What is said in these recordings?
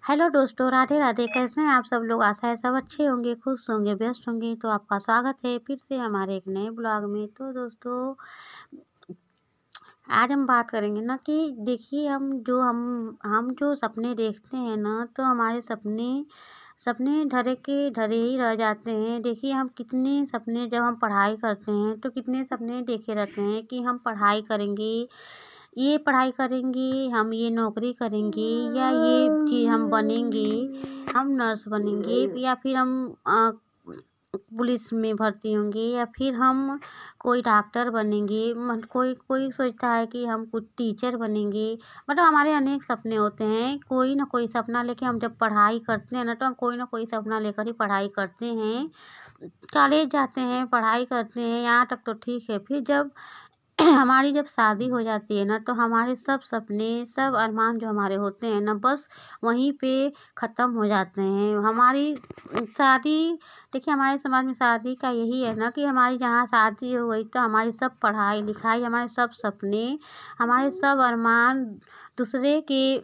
Hello दोस्तों, राधे राधे। कैसे हैं आप सब लोग? आशा है सब अच्छे होंगे, खुश होंगे, व्यस्त होंगे। तो आपका स्वागत है फिर से हमारे एक नए ब्लॉग में। तो दोस्तों, आज हम बात करेंगे ना कि देखिए, हम जो सपने देखते हैं ना, तो हमारे सपने सपने ढरे के ढरे ही रह जाते हैं। देखिए, हम कितने सपने, जब हम पढ़ाई करते हैं तो कितने सपने देखे रहते हैं कि हम पढ़ाई करेंगे, ये पढ़ाई करेंगे, हम ये नौकरी करेंगे, या ये चीज़ हम बनेंगे, हम नर्स बनेंगे, या फिर हम पुलिस में भर्ती होंगे, या फिर हम कोई डॉक्टर बनेंगे। कोई कोई सोचता है कि हम कुछ टीचर बनेंगे। मतलब हमारे अनेक सपने होते हैं। कोई ना कोई सपना लेके हम जब पढ़ाई करते हैं ना, तो हम कोई ना कोई सपना लेकर ही पढ़ाई करते हैं। कॉलेज जाते हैं, पढ़ाई करते हैं, यहाँ तक तो ठीक है। फिर जब हमारी जब शादी हो जाती है ना, तो हमारे सब सपने, सब अरमान जो हमारे होते हैं ना, बस वहीं पे ख़त्म हो जाते हैं। हमारी शादी, देखिए, हमारे समाज में शादी का यही है ना कि हमारी जहाँ शादी हो गई तो हमारी सब पढ़ाई लिखाई, हमारे सब सपने, हमारे सब अरमान दूसरे के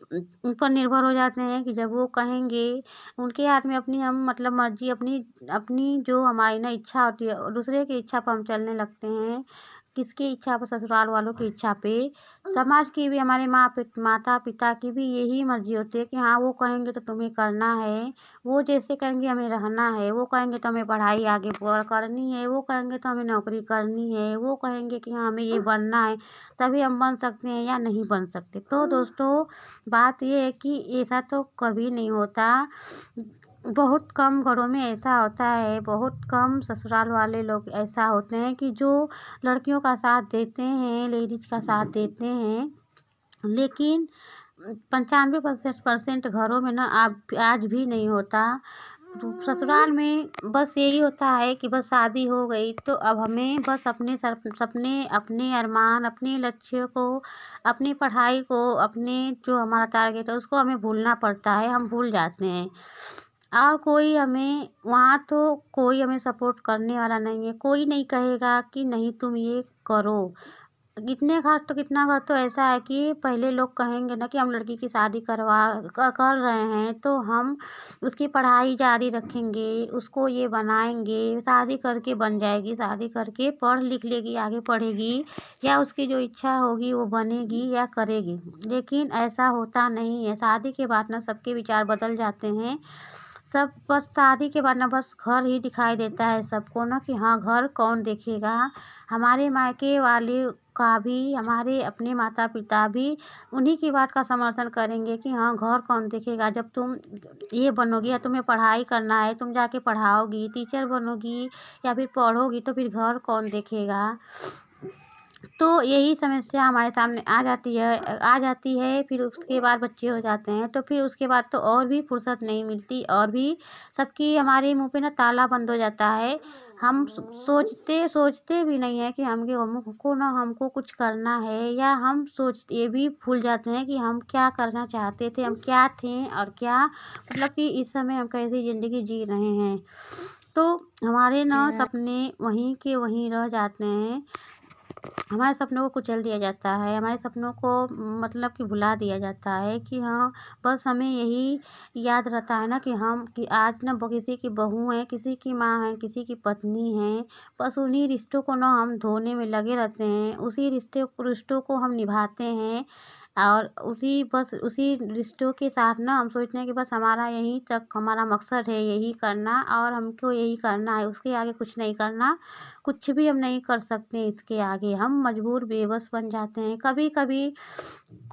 ऊपर निर्भर हो जाते हैं। कि जब वो कहेंगे, उनके हाथ में अपनी हम मतलब मर्जी, अपनी अपनी जो हमारी ना इच्छा होती है, दूसरे की इच्छा पर हम चलने लगते हैं। किसकी इच्छा पर? ससुराल वालों की इच्छा पे। समाज की भी, हमारे माता पिता की भी यही मर्जी होती है कि हाँ, वो कहेंगे तो तुम्हें करना है, वो जैसे कहेंगे हमें रहना है, वो कहेंगे तो हमें पढ़ाई आगे करनी है, वो कहेंगे तो हमें नौकरी करनी है, वो कहेंगे कि हाँ, हमें ये बनना है, तभी हम बन सकते हैं या नहीं बन सकते। तो दोस्तों, बात ये है कि ऐसा तो कभी नहीं होता। बहुत कम घरों में ऐसा होता है, बहुत कम ससुराल वाले लोग ऐसा होते हैं कि जो लड़कियों का साथ देते हैं, लेडीज का साथ देते हैं। लेकिन 95% घरों में ना आज भी नहीं होता। तो ससुराल में बस यही होता है कि बस शादी हो गई तो अब हमें बस अपने सपने, अपने अरमान, अपने लक्ष्य को, अपनी पढ़ाई को, अपने जो हमारा टारगेट है उसको हमें भूलना पड़ता है। हम भूल जाते हैं। और कोई हमें वहाँ, तो कोई हमें सपोर्ट करने वाला नहीं है। कोई नहीं कहेगा कि नहीं तुम ये करो। कितना घर तो ऐसा है कि पहले लोग कहेंगे ना कि हम लड़की की शादी कर रहे हैं तो हम उसकी पढ़ाई जारी रखेंगे, उसको ये बनाएंगे, शादी करके बन जाएगी, शादी करके पढ़ लिख लेगी, आगे पढ़ेगी, या उसकी जो इच्छा होगी वो बनेगी या करेगी। लेकिन ऐसा होता नहीं है। शादी के बाद ना सबके विचार बदल जाते हैं। सब बस शादी के बाद ना बस घर ही दिखाई देता है सबको ना कि हाँ, घर कौन देखेगा। हमारे मायके वाले का भी, हमारे अपने माता पिता भी उन्हीं की बात का समर्थन करेंगे कि हाँ, घर कौन देखेगा। जब तुम ये बनोगी, या तुम्हें पढ़ाई करना है, तुम जाके पढ़ाओगी, टीचर बनोगी, या फिर पढ़ोगी, तो फिर घर कौन देखेगा। तो यही समस्या हमारे सामने आ जाती है। फिर उसके बाद बच्चे हो जाते हैं, तो फिर उसके बाद तो और भी फुर्सत नहीं मिलती, और भी सबकी हमारे मुंह पे ना ताला बंद हो जाता है। हम सोचते सोचते भी नहीं है कि हमको कुछ करना है, या हम सोच ये भी भूल जाते हैं कि हम क्या करना चाहते थे, हम क्या थे, और क्या मतलब कि इस समय हम कैसी ज़िंदगी जी रहे हैं। तो हमारे ना सपने वहीं के वहीं रह जाते हैं। हमारे सपनों को कुचल दिया जाता है, हमारे सपनों को मतलब कि भुला दिया जाता है कि हाँ, बस हमें यही याद रहता है ना कि हम कि आज ना किसी की बहू हैं, किसी की माँ है, किसी की पत्नी है। बस उन्हीं रिश्तों को ना हम धोने में लगे रहते हैं, उसी रिश्तों को हम निभाते हैं। और उसी रिश्तों के साथ ना हम सोचते हैं कि बस हमारा यहीं तक हमारा मकसद है, यही करना, और हमको यही करना है, उसके आगे कुछ नहीं करना। कुछ भी हम नहीं कर सकते इसके आगे। हम मजबूर बेबस बन जाते हैं। कभी कभी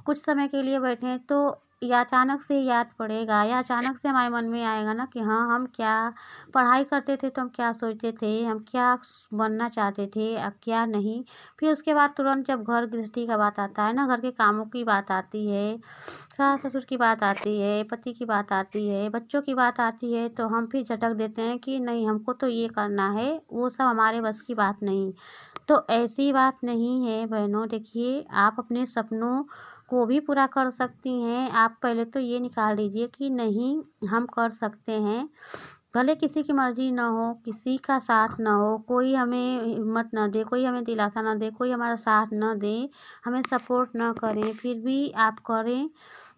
कुछ समय के लिए बैठे तो या अचानक से याद पड़ेगा, या अचानक से हमारे मन में आएगा ना कि हाँ, हम क्या पढ़ाई करते थे तो हम क्या सोचते थे, हम क्या बनना चाहते थे, अब क्या नहीं। फिर उसके बाद तुरंत जब घर गृहस्थी का बात आता है ना, घर के कामों की बात आती है, सास ससुर की बात आती है, पति की बात आती है, बच्चों की बात आती है, तो हम फिर झटक देते हैं कि नहीं, हमको तो ये करना है, वो सब हमारे बस की बात नहीं। तो ऐसी बात नहीं है बहनों। देखिए, आप अपने सपनों को भी पूरा कर सकती हैं। आप पहले तो ये निकाल लीजिए कि नहीं, हम कर सकते हैं। भले किसी की मर्जी ना हो, किसी का साथ ना हो, कोई हमें हिम्मत ना दे, कोई हमें दिलासा ना दे, कोई हमारा साथ ना दे, हमें सपोर्ट ना करें, फिर भी आप करें।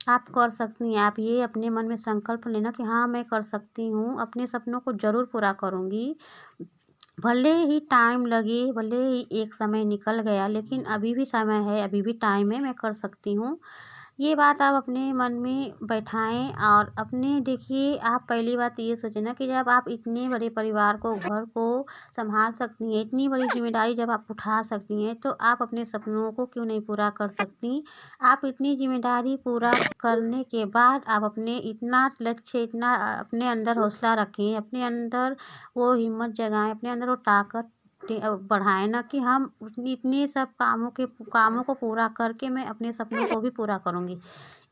आप कर सकती हैं। आप ये अपने मन में संकल्प लेना कि हाँ, मैं कर सकती हूँ, अपने सपनों को ज़रूर पूरा करूँगी। भले ही टाइम लगे, भले ही एक समय निकल गया, लेकिन अभी भी समय है, अभी भी टाइम है, मैं कर सकती हूँ। ये बात आप अपने मन में बैठाएँ और अपने देखिए, आप पहली बात ये सोचें ना कि जब आप इतने बड़े परिवार को, घर को सँभाल सकती हैं, इतनी बड़ी ज़िम्मेदारी जब आप उठा सकती हैं, तो आप अपने सपनों को क्यों नहीं पूरा कर सकतीं? आप इतनी ज़िम्मेदारी पूरा करने के बाद आप अपने इतना लक्ष्य, इतना अपने अंदर हौसला रखें, अपने अंदर वो हिम्मत जगाएँ, अपने अंदर वो ताकत बढ़ाएँ ना कि हम इतने सब कामों को पूरा करके मैं अपने सपनों को भी पूरा करूँगी।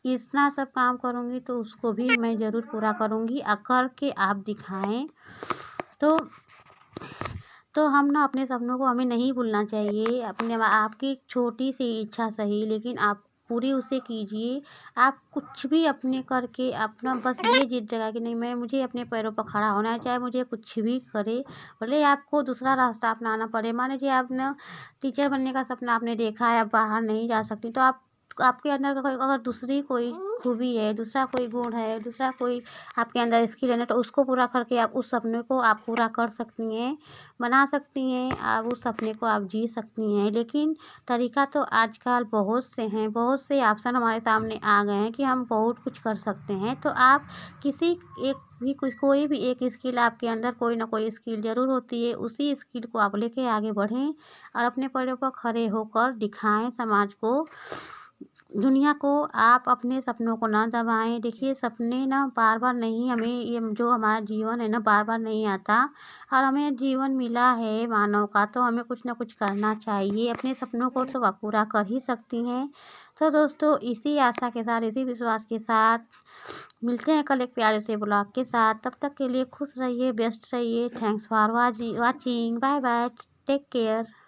इतना सब काम करूँगी तो उसको भी मैं ज़रूर पूरा करूँगी, करके आप दिखाएँ। तो हम ना अपने सपनों को हमें नहीं भूलना चाहिए। आपकी छोटी सी इच्छा सही, लेकिन आप पूरी उसे कीजिए। आप कुछ भी अपने करके अपना बस ये जिद जगह कि नहीं, मैं मुझे अपने पैरों पर खड़ा होना है, चाहे मुझे कुछ भी करे, भले आपको दूसरा रास्ता अपनाना पड़े। मान लीजिए आपने टीचर बनने का सपना आपने देखा है, आप बाहर नहीं जा सकती, तो आपके अंदर अगर दूसरी कोई खूबी है, दूसरा कोई गुण है, दूसरा कोई आपके अंदर स्किल है ना, तो उसको पूरा करके आप उस सपने को आप पूरा कर सकती हैं, बना सकती हैं, आप उस सपने को आप जी सकती हैं। लेकिन तरीका तो आजकल बहुत से हैं, बहुत से ऑप्शन हमारे सामने आ गए हैं कि हम बहुत कुछ कर सकते हैं। तो आप किसी एक भी कोई भी एक स्किल, आपके अंदर कोई ना कोई स्किल ज़रूर होती है, उसी स्किल को आप लेके आगे बढ़ें और अपने पैरों पर खड़े होकर दिखाएँ समाज को, दुनिया को। आप अपने सपनों को ना दबाएँ। देखिए, सपने ना बार-बार नहीं, हमें ये जो हमारा जीवन है ना बार-बार नहीं आता, और हमें जीवन मिला है मानव का, तो हमें कुछ ना कुछ करना चाहिए। अपने सपनों को तो आप पूरा कर ही सकती हैं। तो दोस्तों, इसी आशा के साथ, इसी विश्वास के साथ मिलते हैं कल एक प्यारे से ब्लॉग के साथ। तब तक के लिए खुश रहिए, व्यस्त रहिए। Thanks for watching. Bye bye. Take care.